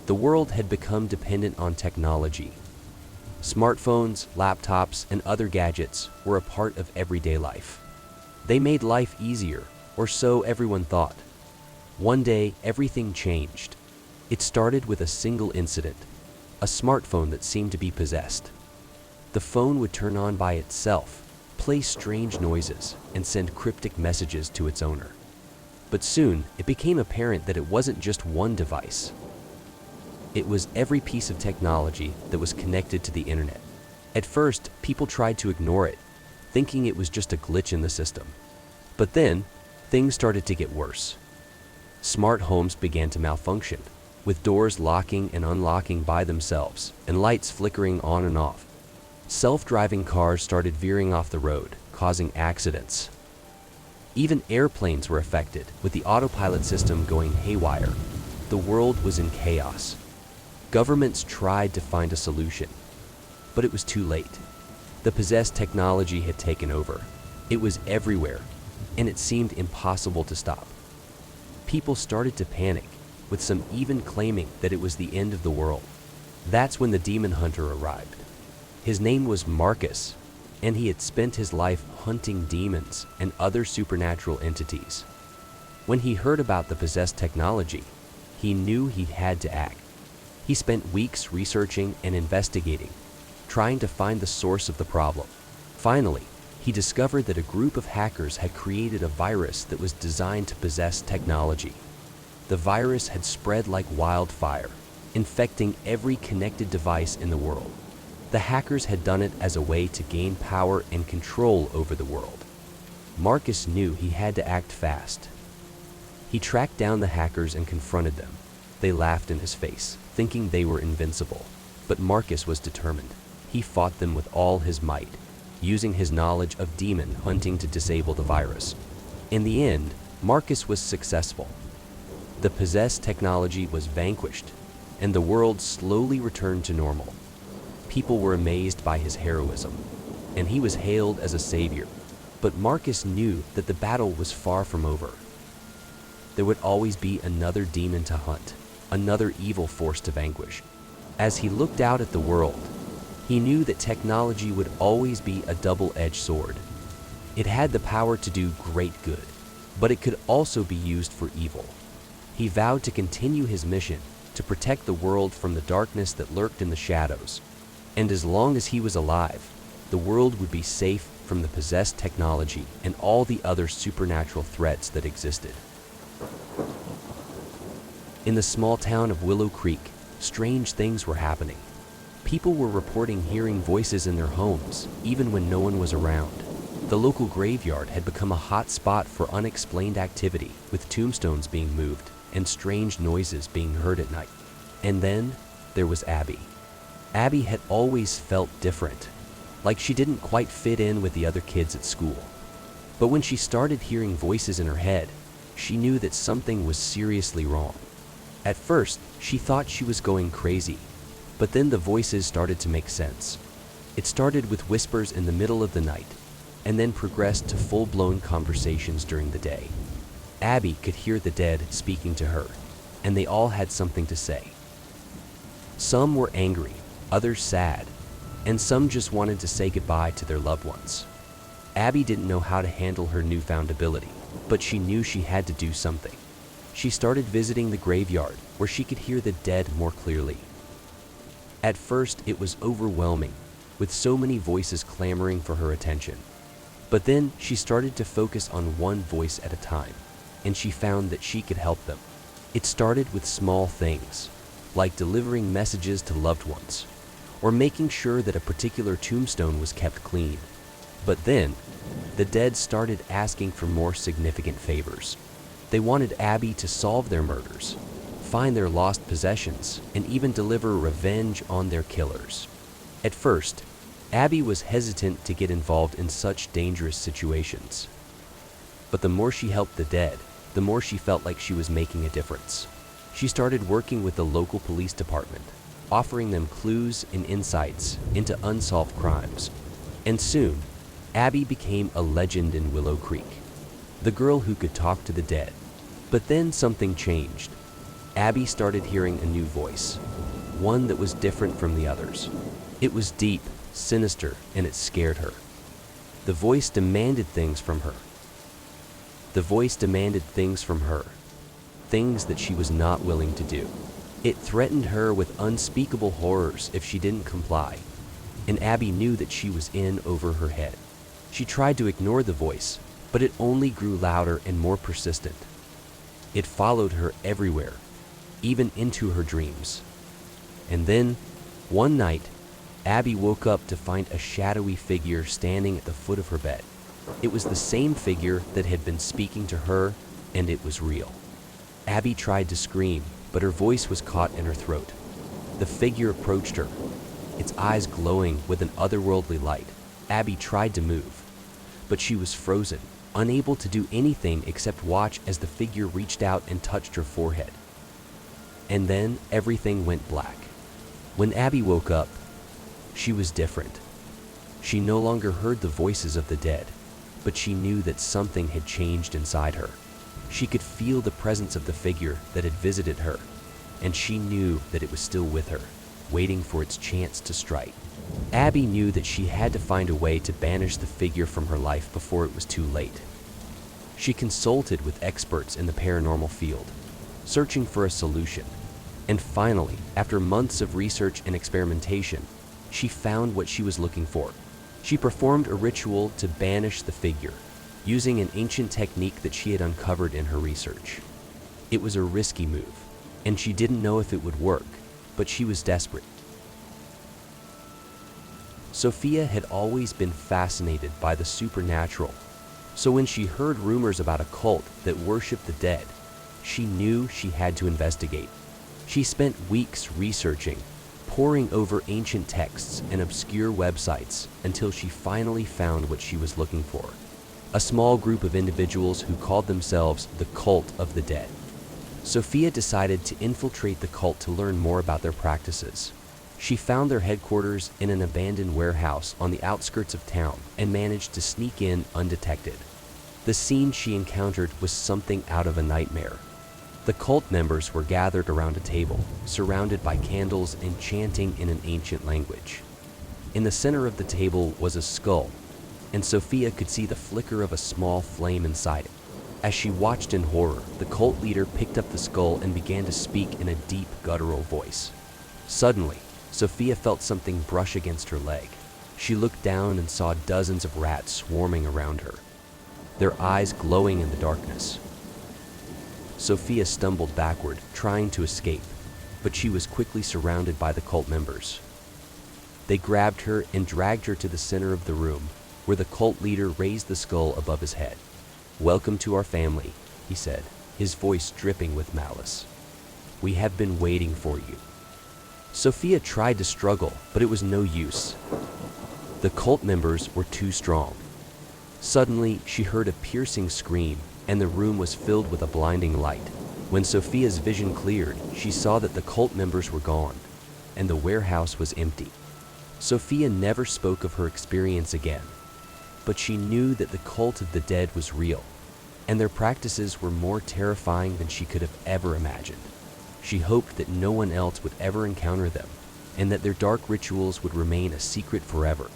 The world had become dependent on technology. Smartphones, laptops, and other gadgets were a part of everyday life. They made life easier, or so everyone thought. One day, everything changed. It started with a single incident, a smartphone that seemed to be possessed. The phone would turn on by itself, play strange noises, and send cryptic messages to its owner. But soon, it became apparent that it wasn't just one device. It was every piece of technology that was connected to the internet. At first, people tried to ignore it, thinking it was just a glitch in the system. But then, things started to get worse. Smart homes began to malfunction, with doors locking and unlocking by themselves and lights flickering on and off. Self-driving cars started veering off the road, causing accidents. Even airplanes were affected, with the autopilot system going haywire. The world was in chaos. Governments tried to find a solution, but it was too late. The possessed technology had taken over. It was everywhere, and it seemed impossible to stop. People started to panic, with some even claiming that it was the end of the world. That's when the demon hunter arrived. His name was Marcus, and he had spent his life hunting demons and other supernatural entities. When he heard about the possessed technology, he knew he had to act. He spent weeks researching and investigating, trying to find the source of the problem. Finally, he discovered that a group of hackers had created a virus that was designed to possess technology. The virus had spread like wildfire, infecting every connected device in the world. The hackers had done it as a way to gain power and control over the world. Marcus knew he had to act fast. He tracked down the hackers and confronted them. They laughed in his face, thinking they were invincible. But Marcus was determined. He fought them with all his might, using his knowledge of demon hunting to disable the virus. In the end, Marcus was successful. The possessed technology was vanquished, and the world slowly returned to normal. People were amazed by his heroism, and he was hailed as a savior. But Marcus knew that the battle was far from over. There would always be another demon to hunt, another evil force to vanquish. As he looked out at the world, he knew that technology would always be a double-edged sword. It had the power to do great good, but it could also be used for evil. He vowed to continue his mission to protect the world from the darkness that lurked in the shadows. And as long as he was alive, the world would be safe from the possessed technology and all the other supernatural threats that existed. In the small town of Willow Creek, strange things were happening. People were reporting hearing voices in their homes, even when no one was around. The local graveyard had become a hot spot for unexplained activity, with tombstones being moved and strange noises being heard at night. And then there was Abby. Abby had always felt different, like she didn't quite fit in with the other kids at school. But when she started hearing voices in her head, she knew that something was seriously wrong. At first, she thought she was going crazy, but then the voices started to make sense. It started with whispers in the middle of the night, and then progressed to full-blown conversations during the day. Abby could hear the dead speaking to her, and they all had something to say. Some were angry, others sad, and some just wanted to say goodbye to their loved ones. Abby didn't know how to handle her newfound ability, but she knew she had to do something. She started visiting the graveyard, where she could hear the dead more clearly. At first, it was overwhelming, with so many voices clamoring for her attention. But then she started to focus on one voice at a time, and she found that she could help them. It started with small things, like delivering messages to loved ones, or making sure that a particular tombstone was kept clean. But then, the dead started asking for more significant favors. They wanted Abby to solve their murders, find their lost possessions, and even deliver revenge on their killers. At first, Abby was hesitant to get involved in such dangerous situations. But the more she helped the dead, the more she felt like she was making a difference. She started working with the local police department, offering them clues and insights into unsolved crimes. And soon, Abby became a legend in Willow Creek, the girl who could talk to the dead. But then something changed. Abby started hearing a new voice, one that was different from the others. It was deep, sinister, and it scared her. The voice demanded things from her. The voice demanded things from her, things that she was not willing to do. It threatened her with unspeakable horrors if she didn't comply, and Abby knew that she was in over her head. She tried to ignore the voice, but it only grew louder and more persistent. It followed her everywhere, even into her dreams. And then, one night, Abby woke up to find a shadowy figure standing at the foot of her bed. It was the same figure that had been speaking to her, and it was real. Abby tried to scream, but her voice was caught in her throat. The figure approached her, its eyes glowing with an otherworldly light. Abby tried to move, but she was frozen, unable to do anything except watch as the figure reached out and touched her forehead. And then everything went black. When Abby woke up, she was different. She no longer heard the voices of the dead, but she knew that something had changed inside her. She could feel the presence of the figure that had visited her, and she knew that it was still with her, waiting for its chance to strike. Abby knew that she had to find a way to banish the figure from her life before it was too late. She consulted with experts in the paranormal field, searching for a solution. And finally, after months of research and experimentation, she found what she was looking for. She performed a ritual to banish the figure, using an ancient technique that she had uncovered in her research. It was a risky move, and she didn't know if it would work, but she was desperate. Sophia had always been fascinated by the supernatural, so when she heard rumors about a cult that worshipped the dead, she knew she had to investigate. She spent weeks researching, poring over ancient texts and obscure websites until she finally found what she was looking for. A small group of individuals who called themselves the Cult of the Dead. Sophia decided to infiltrate the cult to learn more about their practices. She found their headquarters in an abandoned warehouse on the outskirts of town and managed to sneak in undetected. The scene she encountered was something out of a nightmare. The cult members were gathered around a table, surrounded by candles and chanting in an ancient language. In the center of the table was a skull, and Sophia could see the flicker of a small flame inside it. As she watched in horror, the cult leader picked up the skull and began to speak in a deep, guttural voice. Suddenly, Sophia felt something brush against her leg. She looked down and saw dozens of rats swarming around her, their eyes glowing in the darkness. Sophia stumbled backward, trying to escape, but she was quickly surrounded by the cult members. They grabbed her and dragged her to the center of the room, where the cult leader raised the skull above his head. "Welcome to our family," he said, his voice dripping with malice. "We have been waiting for you." Sophia tried to struggle, but it was no use. The cult members were too strong. Suddenly, she heard a piercing scream, and the room was filled with a blinding light. When Sophia's vision cleared, she saw that the cult members were gone, and the warehouse was empty. Sophia never spoke of her experience again, but she knew that the cult of the dead was real, and their practices were more terrifying than she could have ever imagined. She hoped that no one else would ever encounter them, and that their dark rituals would remain a secret forever.